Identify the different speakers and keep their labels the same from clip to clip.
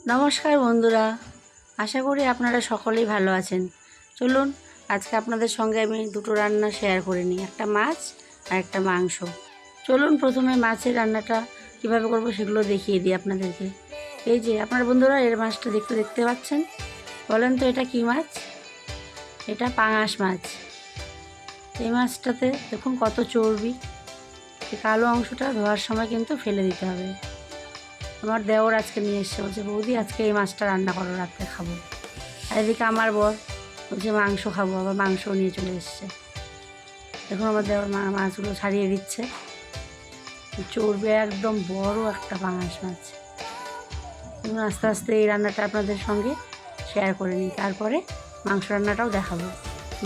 Speaker 1: নমস্কার বন্ধুরা, আশা করি আপনারা সকলেই ভালো আছেন। চলুন আজকে আপনাদের সঙ্গে আমি দুটো রান্না শেয়ার করে নিই, একটা মাছ আর একটা মাংস। চলুন প্রথমে মাছের রান্নাটা কিভাবে করব সেগুলো দেখিয়ে দিই আপনাদেরকে। এই যে আপনার বন্ধুরা এর মাছটা দেখতে পাচ্ছেন, বলেন তো এটা কি মাছ? এটা পাঙাশ মাছ। এই মাছটাতে দেখুন কত চর্বি, এই কালো অংশটা ধোয়ার সময় কিন্তু ফেলে দিতে হবে। আমার দেওর আজকে নিয়ে এসছে, বলছে বৌদি আজকে এই মাছটা রান্না করো, রাত্রে খাবো। আর এদিকে আমার বর বলছে মাংস খাবো, আবার মাংসও নিয়ে চলে এসছে। দেখুন আমার দেওর মাছগুলো ছাড়িয়ে দিচ্ছে। চর্বি একদম বড় একটা পাঙাশ মাছ। দেখুন আস্তে আস্তে এই রান্নাটা আপনাদের সঙ্গে শেয়ার করে নিই, তারপরে মাংস রান্নাটাও দেখাবো।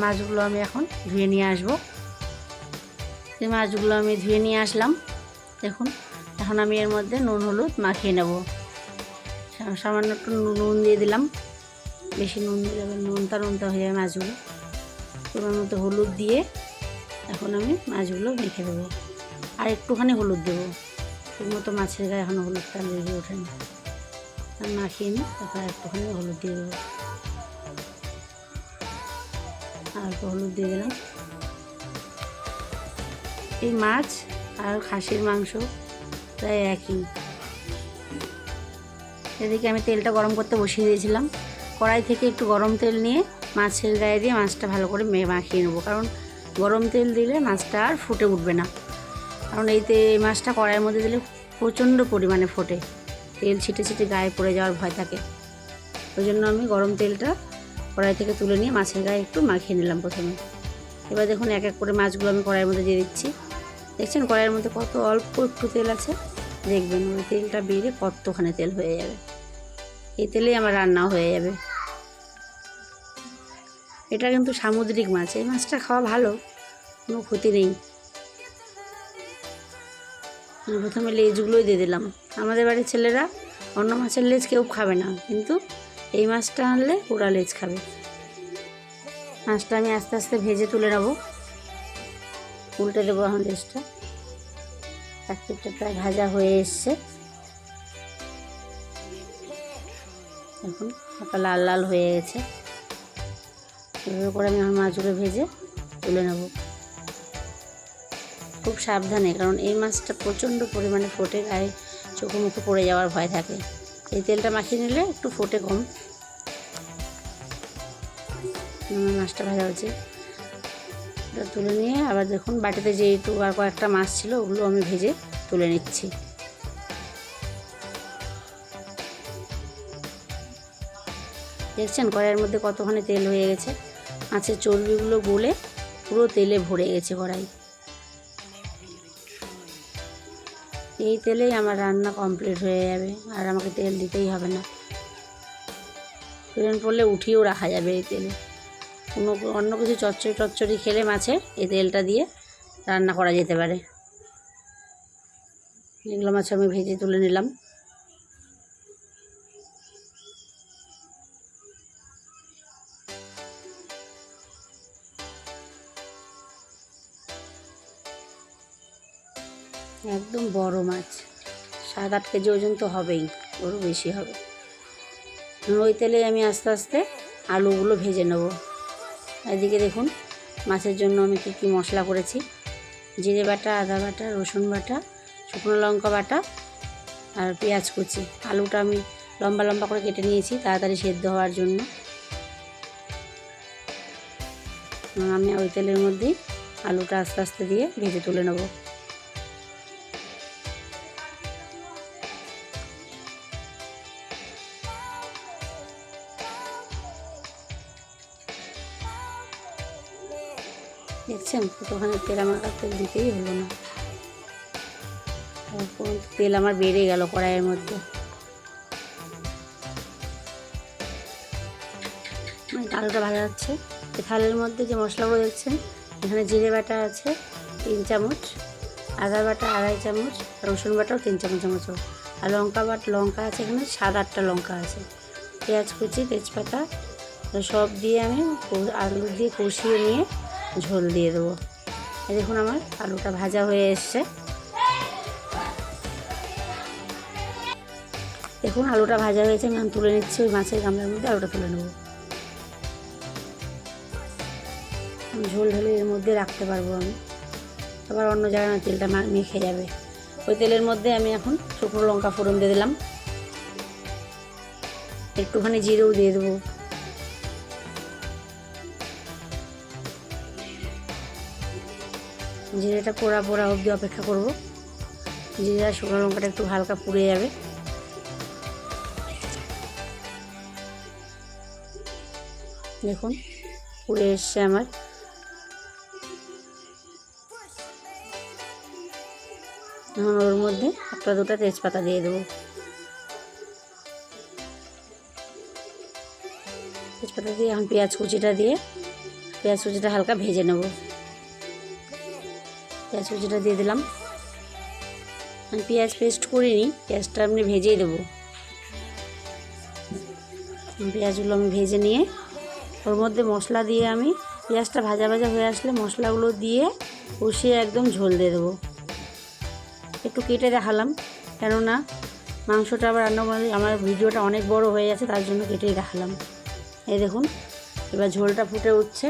Speaker 1: মাছগুলো আমি এখন ধুয়ে নিয়ে আসবো। এই মাছগুলো আমি ধুয়ে নিয়ে আসলাম। দেখুন এখন আমি এর মধ্যে নুন হলুদ মাখিয়ে নেব। সামান্য একটু নুন দিয়ে দিলাম, বেশি নুন দিলে নোনতা হয়ে যাবে মাছগুলো। তোমার মতো হলুদ দিয়ে এখন আমি মাছগুলো মেখে দেবো। আর একটুখানি হলুদ দেবো, তোর মতো মাছের গায়ে এখন হলুদটা লেগে ওঠে না। আর মাখিয়ে নিই, তারপর একটুখানি হলুদ দিয়ে দেবো। আর হলুদ দিয়ে দিলাম। এই মাছ আর খাসির মাংস প্রায় একই। এদিকে আমি তেলটা গরম করতে বসিয়ে দিয়েছিলাম। কড়াই থেকে একটু গরম তেল নিয়ে মাছের গায়ে দিয়ে মাছটা ভালো করে মাখিয়ে নেবো, কারণ গরম তেল দিলে মাছটা আর ফুটে উঠবে না। কারণ এই মাছটা কড়াইয়ের মধ্যে দিলে প্রচণ্ড পরিমাণে ফোটে, তেল ছিটে ছিটে গায়ে পড়ে যাওয়ার ভয় থাকে। ওই জন্য আমি গরম তেলটা কড়াই থেকে তুলে নিয়ে মাছের গায়ে একটু মাখিয়ে নিলাম প্রথমে। এবার দেখুন এক এক করে মাছগুলো আমি কড়াইয়ের মধ্যে দিয়ে দিচ্ছি। দেখছেন কড়াইয়ের মধ্যে কত অল্প একটু তেল আছে, দেখবেন ওই তেলটা বেড়ে কতখানি তেল হয়ে যাবে। এই তেলেই আমার রান্নাও হয়ে যাবে। এটা কিন্তু সামুদ্রিক মাছ, এই মাছটা খাওয়া ভালো, কোনো ক্ষতি নেই। প্রথমে লেজগুলোই দিয়ে দিলাম। আমাদের বাড়ির ছেলেরা অন্য মাছের লেজ কেউ খাবে না, কিন্তু এই মাছটা আনলে ওরা লেজ খাবে। মাছটা আমি আস্তে আস্তে ভেজে তুলে নেবো। উল্টে দেবো এখন লেজটা। এক পিঠটা প্রায় ভাজা হয়ে এসছে, এখন হালকা লাল লাল হয়ে গেছে। এভাবে করে আমি আমার মাছগুলো ভেজে তুলে নেব খুব সাবধানে, কারণ এই মাছটা প্রচণ্ড পরিমাণে ফোটে, গায়ে চোখে মুখে পড়ে যাওয়ার ভয় থাকে। এই তেলটা মাখিয়ে নিলে একটু ফোটে কম। মাছটা ভাজা হচ্ছে, এটা তুলে নিয়ে আবার দেখুন বাটিতে যে একটু আর কয়েকটা মাছ ছিল ওগুলো আমি ভেজে তুলে নিচ্ছি। দেখছেন কড়াইয়ের মধ্যে কতখানি তেল হয়ে গেছে, মাছের চর্বিগুলো গলে পুরো তেলে ভরে গেছে কড়াই। এই তেলেই আমার রান্না কমপ্লিট হয়ে যাবে, আর আমাকে তেল দিতেই হবে না। প্রয়োজন পড়লে উঠিয়েও রাখা যাবে এই তেলে। অন্য কিছু চচ্চড়ি খেলে মাছের এই তেলটা দিয়ে রান্না করা যেতে পারে। এগুলো মাছ আমি ভেজে তুলে নিলাম। একদম বড় মাছ, 7-8 কেজি ওজন তো হবেই, ওরও বেশি হবে। ওই তেলে আমি আস্তে আস্তে আলুগুলো ভেজে নেব। এদিকে দেখুন মাছের জন্য আমি কী মশলা করেছি। জিরে বাটা, আদা বাটা, রসুন বাটা, শুকনো লঙ্কা বাটা আর পেঁয়াজ কুচি। আলুটা আমি লম্বা লম্বা করে কেটে নিয়েছি তাড়াতাড়ি সেদ্ধ হওয়ার জন্য। আমি ওই তেলের মধ্যেই আলুটা আস্তে আস্তে দিয়ে ভেজে তুলে নেব। দেখছেন কতখানি তেল, আমার তেল দিতেই হলো না, তেল আমার বেড়ে গেল কড়াইয়ের মধ্যে। আলুটা ভাজা হচ্ছে। এই থালের মধ্যে যে মশলাগুলো দেখছেন, এখানে জিরে বাটা আছে 3 চামচ, আদা বাটা 2.5 চামচ, রসুন বাটাও 3 চামচ মতো, আর লঙ্কা আছে এখানে 7-8টা লঙ্কা আছে, পেঁয়াজ কুচি, তেজপাতা সব দিয়ে আমি আলু দিয়ে কষিয়ে নিয়ে ঝোল দিয়ে দেবো। দেখুন আমার আলুটা ভাজা হয়ে এসছে। দেখুন আলুটা ভাজা হয়েছে, আমি তুলে নিচ্ছি ওই মাছের গামলার মধ্যে, আলুটা তুলে নেব। ঝোল ঢেলে এর মধ্যে রাখতে পারবো আমি, আবার অন্য জায়গায় না তেলটা মেখে যাবে। ওই তেলের মধ্যে আমি এখন শুকনো লঙ্কা ফোড়ন দিয়ে দিলাম, একটুখানি জিরেও দিয়ে দেবো। জিরেটা পোড়া পোড়া অবধি অপেক্ষা করব। জিরে আর শুকনো লঙ্কাটা একটু হালকা পুড়ে যাবে। দেখুন পুড়ে এসছে আমার। এখন ওর মধ্যে একটা দুটো তেজপাতা দিয়ে দেবো। তেজপাতা দিয়ে এখন পেঁয়াজ কুচিটা হালকা ভেজে নেব। পেঁয়াজ কুচিটা দিয়ে দিলাম। আমি পেঁয়াজ পেস্ট করিনি, পেঁয়াজটা আমি ভেজেই দেবো। পেঁয়াজগুলো আমি ভেজে নিয়ে ওর মধ্যে মশলা দিয়ে আমি পেঁয়াজটা ভাজা ভাজা হয়ে আসলে মশলাগুলো দিয়ে কষিয়ে একদম ঝোল দিয়ে দেবো। একটু কেটে দেখালাম, কেননা মাংসটা আবার রান্না করলে আমার ভিডিওটা অনেক বড় হয়ে যাচ্ছে, তার জন্য কেটেই দেখালাম। এই দেখুন এবার ঝোলটা ফুটে উঠছে।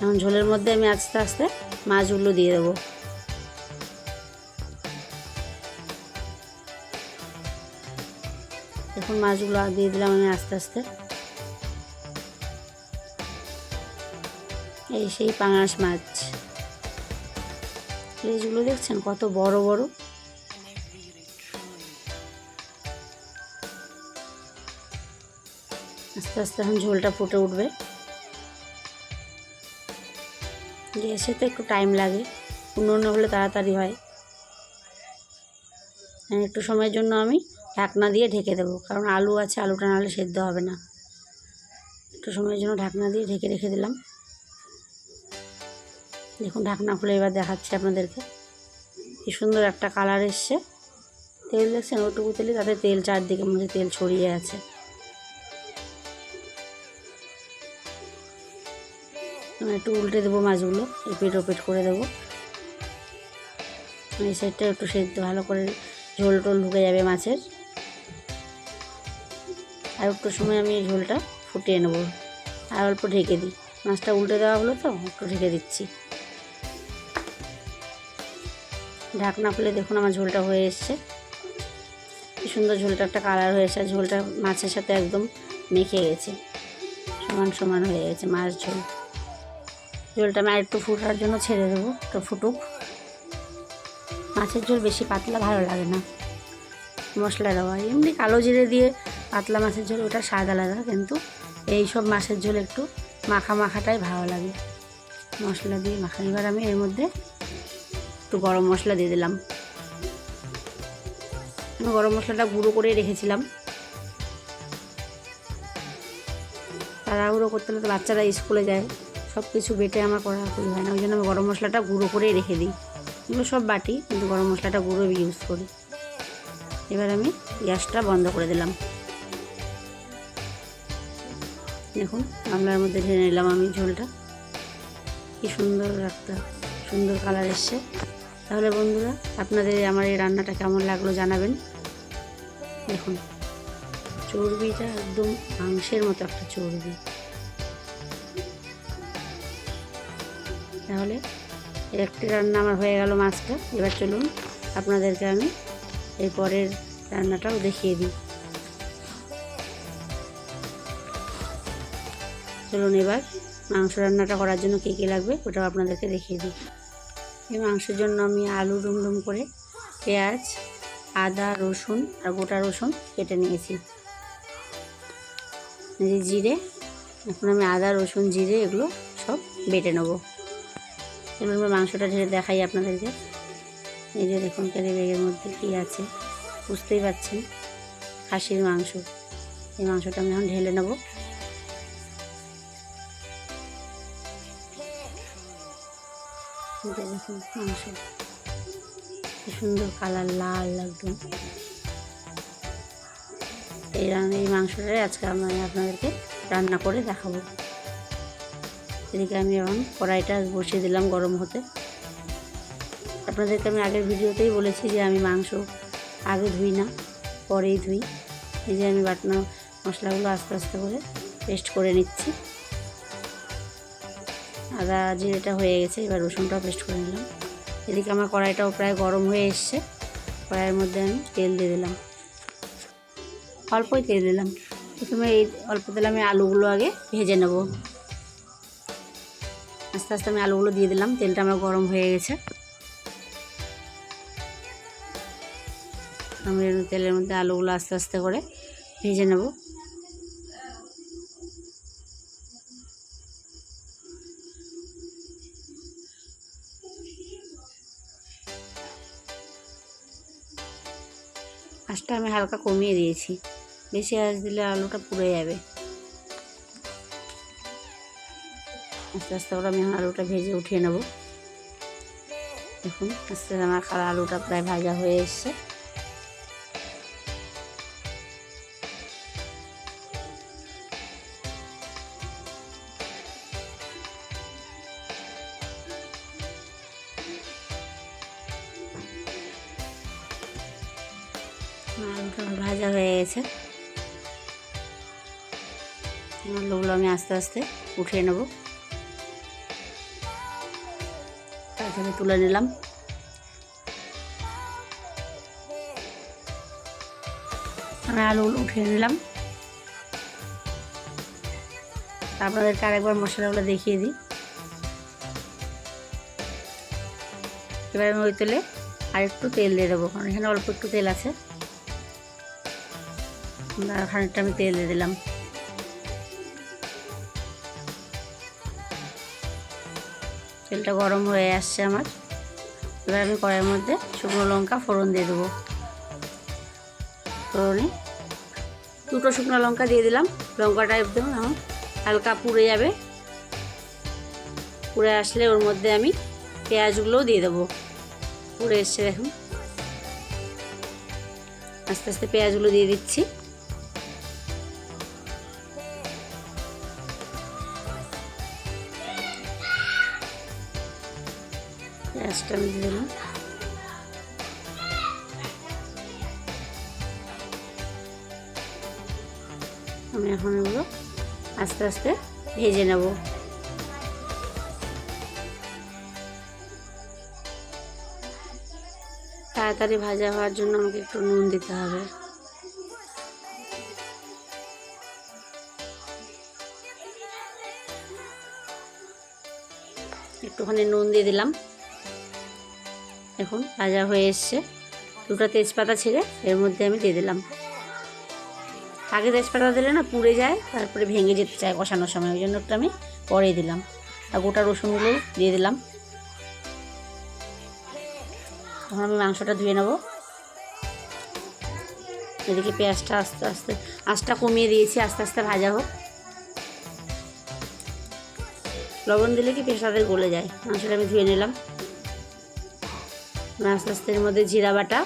Speaker 1: এখন ঝোলের মধ্যে আমি আস্তে আস্তে মাছগুলো দিয়ে দেবো। দেখুন মাছগুলো দিয়ে দিলাম আমি আস্তে আস্তে। এই সেই পাঙাশ মাছ, লেজগুলো দেখছেন কত বড় বড়। আস্তে আস্তে এখন ঝোলটা ফুটে উঠবে। গ্যাসে তো একটু টাইম লাগে, উনুনে হলে তাড়াতাড়ি হয়। একটু সময়ের জন্য আমি ঢাকনা দিয়ে ঢেকে দেবো, কারণ আলু আছে, আলুটা নাহলে সেদ্ধ হবে না। একটু সময়ের জন্য ঢাকনা দিয়ে ঢেকে রেখে দিলাম। দেখুন ঢাকনা খুলে এবার দেখাচ্ছি আপনাদেরকে। কি সুন্দর একটা কালার এসছে। তেল দেখছেন, ওটুকু তেলে তাতে তেল চারদিকে মধ্যে তেল ছড়িয়ে আছে। একটু উল্টে দেবো মাছগুলো, এপিট ওপিট করে দেবো। এই সাইডটা একটু সেদ্ধ ভালো করে, ঝোল টোল ঢুকে যাবে মাছের। আর একটু সময় আমি এই ঝোলটা ফুটিয়ে নেব, আর অল্প ঢেকে দিই। মাছটা উল্টে দেওয়া হলো তো, একটু ঢেকে দিচ্ছি। ঢাকনা খুলে দেখুন আমার ঝোলটা হয়ে এসছে। কি সুন্দর ঝোলটা একটা কালার হয়ে এসছে। ঝোলটা মাছের সাথে একদম মেখে গেছে, সমান সমান হয়ে গেছে মাছ ঝোল। ঝোলটা আমি আর একটু ফুটার জন্য ছেড়ে দেবো, একটু ফুটুক। মাছের ঝোল বেশি পাতলা ভালো লাগে না, মশলা দেওয়া। এমনি কালো জিরে দিয়ে পাতলা মাছের ঝোল ওটা স্বাদ আলাদা, কিন্তু এই সব মাছের ঝোল একটু মাখা মাখাটাই ভালো লাগে, মশলা দিয়ে মাখা। এবার আমি এর মধ্যে একটু গরম মশলা দিয়ে দিলাম। আমি গরম মশলাটা গুঁড়ো করে রেখেছিলাম। তাড়াহুড়ো করতে হলে তো বাচ্চারা স্কুলে যায়, সব কিছু বেটে আমার কড়াকড়ি হয় না, ওই জন্য আমি গরম মশলাটা গুঁড়ো করেই রেখে দিই। এগুলো সব বাটি, কিন্তু গরম মশলাটা গুঁড়ো ইউজ করি। এবার আমি গ্যাসটা বন্ধ করে দিলাম। দেখুন গামলার মধ্যে ঢেলে নিলাম আমি ঝোলটা। কি সুন্দর একটা সুন্দর কালার এসছে। তাহলে বন্ধুরা আপনাদের আমার এই রান্নাটা কেমন লাগলো জানাবেন। দেখুন চর্বিটা একদম মাংসের মতো একটা চর্বি। তাহলে একটি রান্না আমার হয়ে গেল মাছটা। এবার চলুন আপনাদেরকে আমি এই পরের রান্নাটাও দেখিয়ে দিই। চলুন এবার মাংস রান্নাটা করার জন্য কী কী লাগবে ওটাও আপনাদেরকে দেখিয়ে দিই। এই মাংসের জন্য আমি আলু ডুমডুম করে, পেঁয়াজ, আদা, রসুন আর গোটা রসুন কেটে নিয়েছি। এই জিরে, এখন আমি আদা রসুন জিরে এগুলো সব বেটে নেবো। এবার মাংসটা ঢেলে দেখাই আপনাদেরকে। এই যে দেখুন কেটে ব্যাগের মধ্যে কী আছে, বুঝতেই পারছেন, খাসির মাংস। এই মাংসটা আমি এখন ঢেলে নেব। দেখুন মাংস কি সুন্দর কালার, লাল একদম। এই মাংসটাই আজকে আমি আপনাদেরকে রান্না করে দেখাবো। এদিকে আমি এখন কড়াইটা বসিয়ে দিলাম গরম হতে। আপনাদেরকে আমি আগের ভিডিওতেই বলেছি যে আমি মাংস আগে ধুই না, পরেই ধুই। এই যে আমি বাটনা মশলাগুলো আস্তে আস্তে করে পেস্ট করে নিচ্ছি। আদা জিরেটা হয়ে গেছে, এবার রসুনটাও পেস্ট করে নিলাম। এদিকে আমার কড়াইটাও প্রায় গরম হয়ে এসছে। কড়াইয়ের মধ্যে আমি তেল দিয়ে দিলাম, অল্পই তেল দিলাম। প্রথমে এই অল্প তেলে আমি আলুগুলো আগে ভেজে নেব। আস্তে আস্তে আমি আলুগুলো দিয়ে দিলাম। তেলটা আমার গরম হয়ে গেছে। আমি তেলের মধ্যে আলুগুলো আস্তে আস্তে করে ভেজে নেব। আঁচটা আমি হালকা কমিয়ে দিয়েছি, বেশি আঁচ দিলে আলুটা পুড়ে যাবে। আস্তে আস্তে করে আমি আলুটা ভেজে উঠিয়ে নেব। দেখুন আস্তে আস্তে আমার আলুটা প্রায় ভাজা হয়ে এসছে। আলুটা ভাজা হয়ে গেছে। আলুগুলো আমি আস্তে আস্তে উঠিয়ে নেব। তারপরে তুলে নিলাম। আমি আলুগুলো উঠিয়ে নিলাম। আপনাদেরকে আরেকবার মশলাগুলো দেখিয়ে দিই। এবার আমি ওই তেলে আরেকটু তেল দিয়ে দেবো, কারণ এখানে অল্প একটু তেল আছে। খানিকটা আমি তেল দিয়ে দিলাম। তেলটা গরম হয়ে আসছে আমার। এবার আমি কড়াইয়ের মধ্যে শুকনো লঙ্কা ফোড়ন দিয়ে দেবো। ফোড়নে 2টো শুকনো লঙ্কা দিয়ে দিলাম। লঙ্কাটা একদম এখন হালকা পুড়ে যাবে। পুড়ে আসলে ওর মধ্যে আমি পেঁয়াজগুলোও দিয়ে দেবো। পুড়ে এসছে দেখুন। আস্তে আস্তে পেঁয়াজগুলো দিয়ে দিচ্ছি। পেঁয়াজটা আমি দিয়ে দিলাম। আমি এখন এগুলো আস্তে আস্তে ভেজে নেব। তাড়াতাড়ি ভাজা হওয়ার জন্য আমাকে একটু নুন দিতে হবে। একটুখানি নুন দিয়ে দিলাম। এখন ভাজা হয়ে এসছে। 2টা তেজপাতা ছিঁড়ে এর মধ্যে আমি দিয়ে দিলাম। আগে তেজপাতা দিলে না পুড়ে যায়, তারপরে ভেঙে যেতে চায় কষানোর সময়, ওই জন্য একটু আমি পরে দিলাম। আর গোটা রসুনগুলো দিয়ে দিলাম। এখন আমি মাংসটা ধুয়ে নেব। এদিকে পেঁয়াজটা আস্তে আস্তে আঁচটা কমিয়ে দিয়েছি, আস্তে আস্তে ভাজা হোক। লবণ দিলে কি পেঁয়াজটা গলে যায়। মাংসটা আমি ধুয়ে নিলাম। আস্তে আস্তে এর মধ্যে জিরা বাটা,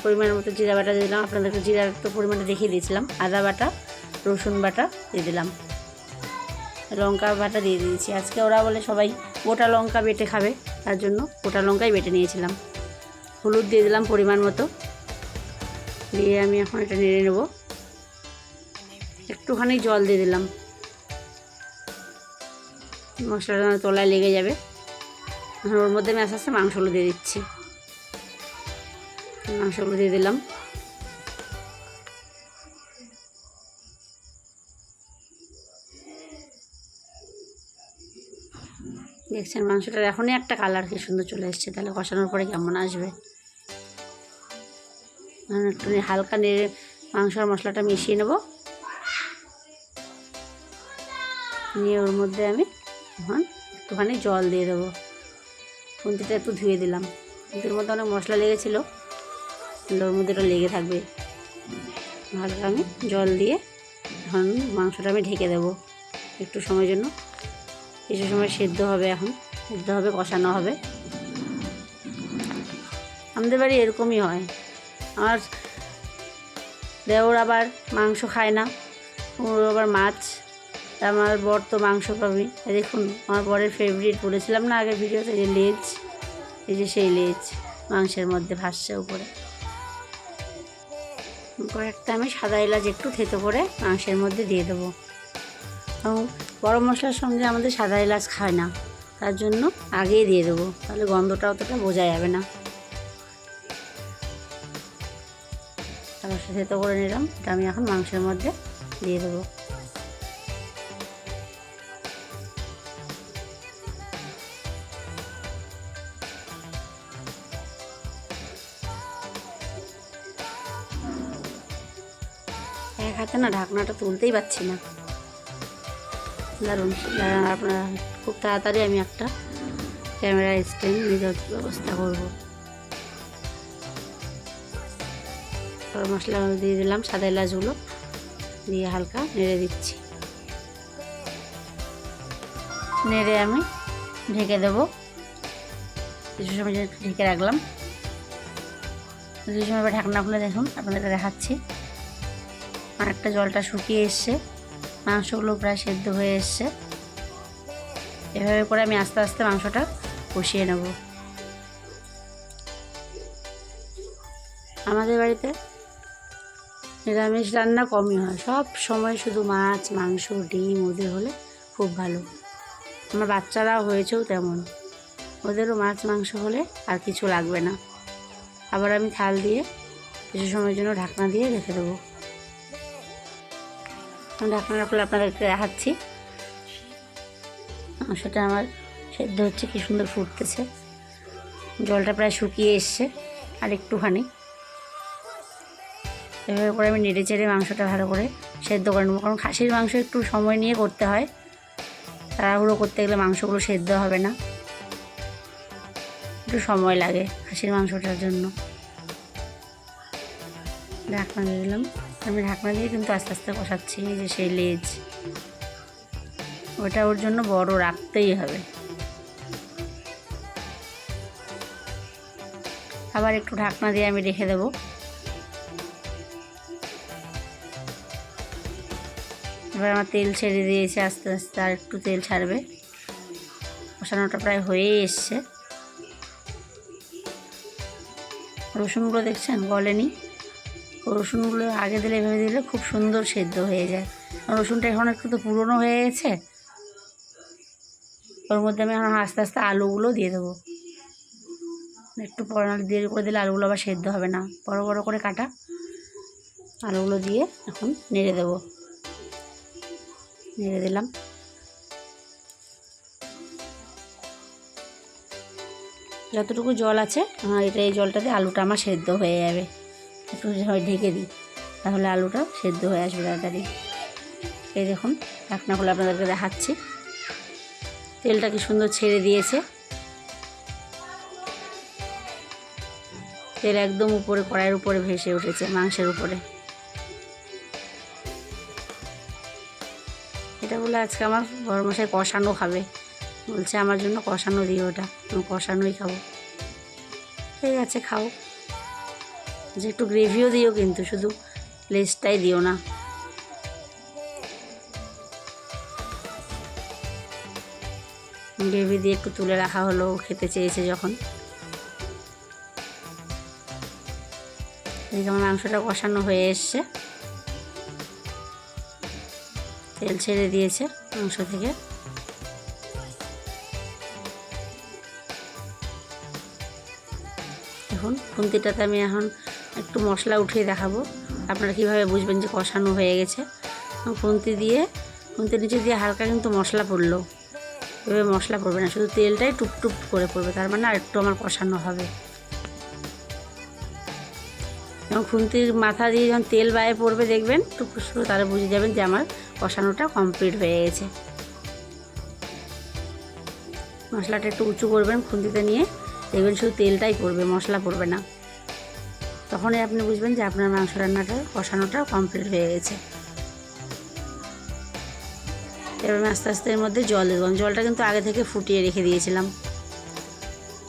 Speaker 1: পরিমাণ মতো জিরা বাটা দিয়ে দিলাম। আপনাদেরকে জিরার তো পরিমাণটা দেখিয়ে দিয়েছিলাম। আদা বাটা, রসুন বাটা দিয়ে দিলাম। লঙ্কা বাটা দিয়ে দিয়েছি। আজকে ওরা বলে সবাই গোটা লঙ্কা বেটে খাবে, তার জন্য গোটা লঙ্কাই বেটে নিয়েছিলাম। হলুদ দিয়ে দিলাম পরিমাণ মতো। দিয়ে আমি এখন এটা নেড়ে নেব। একটুখানি জল দিয়ে দিলাম, মশলাটা তলায় লেগে যাবে। এখন ওর মধ্যে আমি আস্তে আস্তে মাংসগুলো দিয়ে দিচ্ছি। মাংসগুলো দিয়ে দিলাম। দেখছেন মাংসটার এখনই একটা কালার কি সুন্দর চলে এসছে, তাহলে কষানোর পরে কেমন আসবে। একটু হালকা নেড়ে মাংস আর মশলাটা মিশিয়ে নেব। নিয়ে ওর মধ্যে আমি এখন একটুখানি জল দিয়ে দেবো। খুন্তিটা একটু ধুয়ে দিলাম। খুন্তির মধ্যে অনেক মশলা লেগেছিলো, ওর মধ্যে এটা লেগে থাকবে। হালকা আমি জল দিয়ে এখন মাংসটা আমি ঢেকে দেবো একটু সময়ের জন্য। কিছু সময় সেদ্ধ হবে, এখন সেদ্ধ হবে, কষানো হবে। আমাদের বাড়ি এরকমই হয়। আমার দেওর আবার মাংস খায় না, ওর আবার মাছ। আমার বর তো মাংস পাবি। দেখুন আমার বরের ফেভারিট বলেছিলাম না আগের ভিডিওতে, যে লেজ, এই যে সেই লেজ। মাংসের মধ্যে ভাসছে উপরে। কয়েকটা আমি সাদা এলাচ একটু থেতো করে মাংসের মধ্যে দিয়ে দেবো। এবং গরম মশলার সঙ্গে আমাদের সাদা এলাচ খায় না, তার জন্য আগেই দিয়ে দেবো, তাহলে গন্ধটা অতটা বোঝা যাবে না। তারপর থেতো করে নিলাম, এটা আমি এখন মাংসের মধ্যে দিয়ে দেবো। এক হাতে না ঢাকনাটা তুলতেই পারছি না, দারুণ। আপনারা খুব তাড়াতাড়ি আমি একটা ক্যামেরা স্ট্যান্ড নিজের ব্যবস্থা করব। মশলা দিয়ে দিলাম, সাদা এলাচগুলো দিয়ে হালকা নেড়ে দিচ্ছি। নেড়ে আমি ঢেকে দেবো, কিছু সময় ঢেকে রাখলাম। কিছু সময় ঢাকনা খুলে দেখুন, আপনাদেরকে দেখাচ্ছি। অনেকটা জলটা শুকিয়ে এসছে, মাংসগুলো প্রায় সেদ্ধ হয়ে এসছে। এভাবে করে আমি আস্তে আস্তে মাংসটা কষিয়ে নেব। আমাদের বাড়িতে নিরামিষ রান্না কমই হয়, সব সময় শুধু মাছ, মাংস, ডিম ওদের হলে খুব ভালো। আমার বাচ্চারাও হয়েছেও তেমন, ওদেরও মাছ মাংস হলে আর কিছু লাগবে না। আবার আমি থাল দিয়ে কিছু সময়ের জন্য ঢাকনা দিয়ে রেখে দেবো। ঢাকনা খুলে আপনাদেরকে দেখাচ্ছি, মাংসটা আমার সেদ্ধ হচ্ছে, কি সুন্দর ফুটতেছে, জলটা প্রায় শুকিয়ে এসছে আর একটুখানি। এভাবে করে আমি নেড়ে চেড়ে মাংসটা ভালো করে সেদ্ধ করে নেবো, কারণ খাসির মাংস একটু সময় নিয়ে করতে হয়, তাড়াহুড়ো করতে গেলে মাংসগুলো সেদ্ধ হবে না, একটু সময় লাগে খাসির মাংসটার জন্য। ঢাকনা দিয়ে দিলাম, আমি ঢাকনা দিয়ে কিন্তু আস্তে আস্তে কষাচ্ছি। এই যে সেই লেজ, ওটা ওর জন্য বড় রাখতেই হবে। আবার একটু ঢাকনা দিয়ে আমি রেখে দেবো। এবার আমার তেল ছেড়ে দিয়েছে, আস্তে আস্তে আর একটু তেল ছাড়বে। কষানোটা প্রায় হয়েই এসছে। রসুনগুলো দেখছেন গলেনি, রসুনগুলো আগে দিলে এভাবে দিলে খুব সুন্দর সেদ্ধ হয়ে যায়। রসুনটা এখন একটু তো পুরনো হয়ে গেছে, ওর মধ্যে আমি এখন আস্তে আস্তে আলুগুলো দিয়ে দেবো। একটু দেরি করে দিলে আলুগুলো আবার সেদ্ধ হবে না। বড় বড় করে কাটা আলুগুলো দিয়ে এখন নেড়ে দেবো। নেড়ে দিলাম। যতটুকু জল আছে এই জলটাতে আলুটা আমার সেদ্ধ হয়ে যাবে। একটু ঢেকে দিই, তাহলে আলুটা সেদ্ধ হয়ে আসবে তাড়াতাড়ি। এই দেখুন, ঢাকনা খুলে আপনাদেরকে দেখাচ্ছি, তেলটা কি সুন্দর ছেড়ে দিয়েছে। তেল একদম উপরে, কড়াইয়ের উপরে ভেসে উঠেছে, মাংসের উপরে। এটা বলে আজকে আমার বড় মশাই কষানো খাবে, বলছে আমার জন্য কষানো দিও, ওটা আমি কষানোই খাবো। ঠিক আছে, খাও, যে একটু গ্রেভিও দিও, কিন্তু শুধু লেজটাই দিও না। গ্রেভি দিয়ে একটু তুলে রাখা হলো, খেতে চেয়েছে যখন। এদিকে আমার মাংসটা কষানো হয়ে এসছে, তেল ছেড়ে দিয়েছে মাংস থেকে। দেখুন, খুন্তিটাতে আমি এখন একটু মশলা উঠিয়ে দেখাবো, আপনারা কীভাবে বুঝবেন যে কষানো হয়ে গেছে। খুন্তির নিচে দিয়ে হালকা কিন্তু মশলা পড়লো, এভাবে মশলা পড়বে না, শুধু তেলটাই টুপটুপ করে পড়বে, তার মানে আর একটু আমার কষানো হবে। এবং খুন্তির মাথা দিয়ে যখন তেল বাইরে পড়বে দেখবেন টুকটুক, তাহলে বুঝে যাবেন যে আমার কষানোটা কমপ্লিট হয়ে গেছে। মশলাটা একটু উঁচু করবেন খুন্তিতে নিয়ে, দেখবেন শুধু তেলটাই পড়বে, মশলা পড়বে না। তখনই আপনি বুঝবেন যে আপনার মাংস রান্নাটা কষানোটা কমপ্লিট হয়ে গেছে। এবার আমি আস্তে আস্তে এর মধ্যে জল দেবো। জলটা কিন্তু আগে থেকে ফুটিয়ে রেখে দিয়েছিলাম,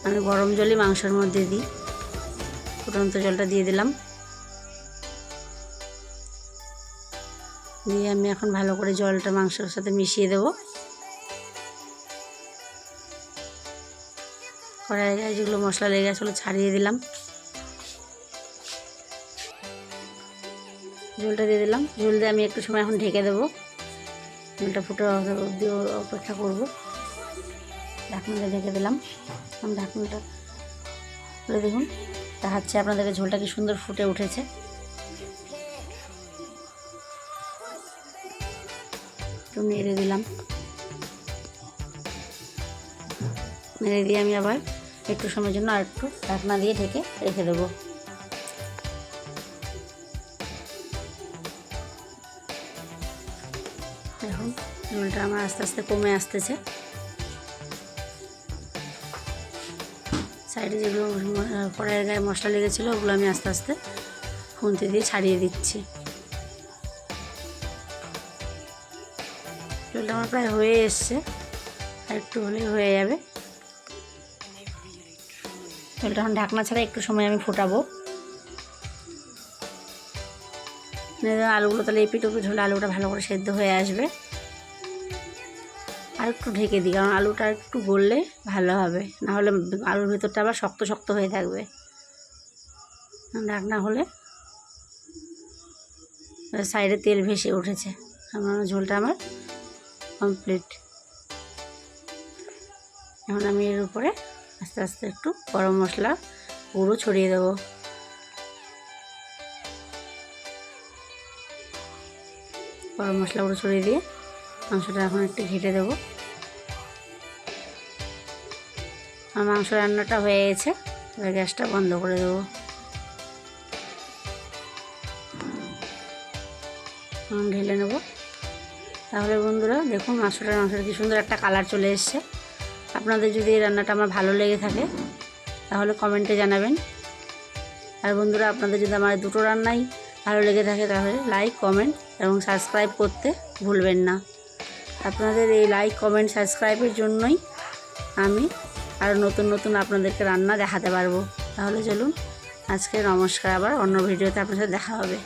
Speaker 1: আমি গরম জলই মাংসের মধ্যে দিই। ফুটন্ত জলটা দিয়ে দিলাম, দিয়ে আমি এখন ভালো করে জলটা মাংসের সাথে মিশিয়ে দেবো। কড়াইয়ে গায়ে যেগুলো মশলা লেগে গেছিলো ছাড়িয়ে দিলাম, ঝোলটা দিয়ে দিলাম। ঝোল দিয়ে আমি একটু সময় এখন ঢেকে দেবো, ঝোলটা ফুটে অবধি অপেক্ষা করবো। ঢাকনাটা ঢেকে দিলাম। আমি ঢাকনাটা খুলে দেখুন, দেখাচ্ছে আপনাদেরকে ঝোলটা কি সুন্দর ফুটে উঠেছে। একটু নেড়ে দিলাম, নেড়ে দিয়ে আমি আবার একটু সময়ের জন্য আর একটু ঢাকনা দিয়ে ঢেকে রেখে দেবো। দেখুন ঝোলটা আমার আস্তে আস্তে কমে আসতেছে। সাইডে যেগুলো কড়াইয়ের গায়ে মশলা লেগেছিলো ওগুলো আমি আস্তে আস্তে খুন্তি দিয়ে ছাড়িয়ে দিচ্ছি। ঝোলটা আমার প্রায় হয়ে এসছে, আর একটু হলেই হয়ে যাবে। ঝোলটা এখন ঢাকনা ছাড়া একটু সময় আমি ফোটাবো। আলুগুলো তাহলে এপিট ওপিট হলে আলুটা ভালো করে সেদ্ধ হয়ে আসবে। আর একটু ঢেকে দিই, কারণ আলুটা একটু গললে ভালো হবে, না হলে আলুর ভিতরটা আবার শক্ত শক্ত হয়ে থাকবে। ঢাকনা হলে সাইডে তেল ভেসে উঠেছে, আমার ঝোলটা আমার কমপ্লিট। এখন আমি এর উপরে আস্তে আস্তে একটু গরম মশলা গুঁড়ো ছড়িয়ে দেবো। গরম মশলা গুঁড়ো ছড়িয়ে দিয়ে মাংসটা এখন একটু ঘেটে দেবো। আমার মাংস রান্নাটা হয়ে গেছে, এবার গ্যাসটা বন্ধ করে দেবো। ঢেলে নেব। তাহলে বন্ধুরা দেখুন মাংসের কি সুন্দর একটা কালার চলে এসছে। আপনাদের যদি এই রান্নাটা আমার ভালো লেগে থাকে তাহলে কমেন্টে জানাবেন। আর বন্ধুরা আপনাদের যদি আমার দুটো রান্নাই ভালো লেগে থাকে তাহলে লাইক, কমেন্ট এবং সাবস্ক্রাইব করতে ভুলবেন না। আপনাদের এই লাইক, কমেন্ট, সাবস্ক্রাইবের জন্যই আমি আরও নতুন নতুন আপনাদেরকে রান্না দেখাতে পারবো। তাহলে চলুন আজকে নমস্কার, আবার অন্য ভিডিওতে আপনার সাথে দেখা হবে।